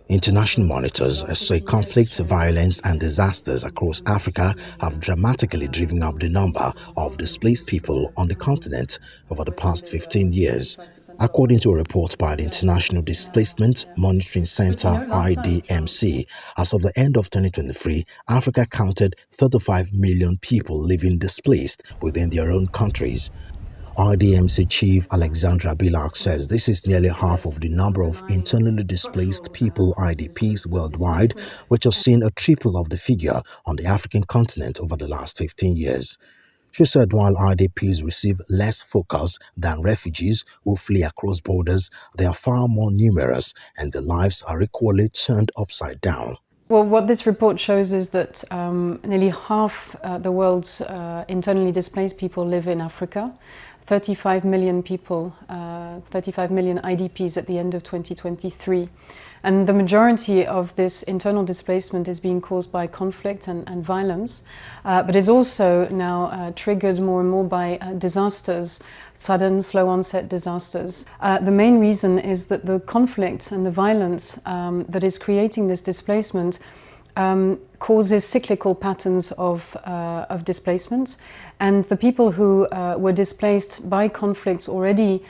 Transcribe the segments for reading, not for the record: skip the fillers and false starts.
International monitors say conflicts, violence and disasters across Africa have dramatically driven up the number of displaced people on the continent over the past 15 years. According to a report by the International Displacement Monitoring Center (IDMC), as of the end of 2023, Africa counted 35 million people living displaced within their own countries. IDMC Chief Alexandra Bilak says this is nearly half of the number of internally displaced people (IDPs) worldwide, which has seen a triple of the figure on the African continent over the last 15 years. She said while IDPs receive less focus than refugees who flee across borders, they are far more numerous and their lives are equally turned upside down. Well, what this report shows is that nearly half the world's internally displaced people live in Africa. 35 million people, 35 million IDPs at the end of 2023. And the majority of this internal displacement is being caused by conflict and violence, but is also now triggered more and more by disasters, sudden, slow onset disasters. The main reason is that the conflict and the violence that is creating this displacement causes cyclical patterns of displacement, and the people who were displaced by conflicts already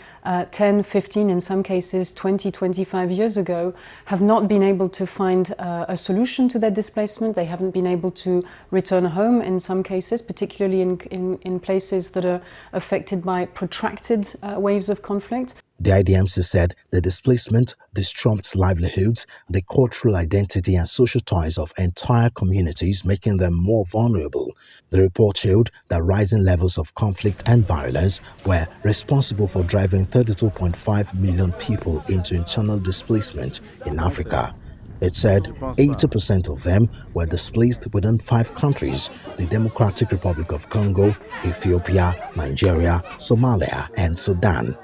10, 15, in some cases 20, 25 years ago have not been able to find a solution to their displacement. They haven't been able to return home in some cases, particularly in places that are affected by protracted waves of conflict. The IDMC said the displacement disrupts livelihoods, the cultural identity and social ties of entire communities, making them more vulnerable. The report showed that rising levels of conflict and violence were responsible for driving 32.5 million people into internal displacement in Africa. It said 80% of them were displaced within 5 countries: the Democratic Republic of Congo, Ethiopia, Nigeria, Somalia, and Sudan.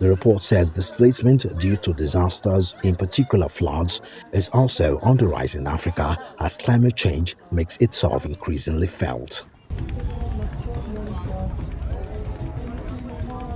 The report says displacement due to disasters, in particular floods, is also on the rise in Africa as climate change makes itself increasingly felt.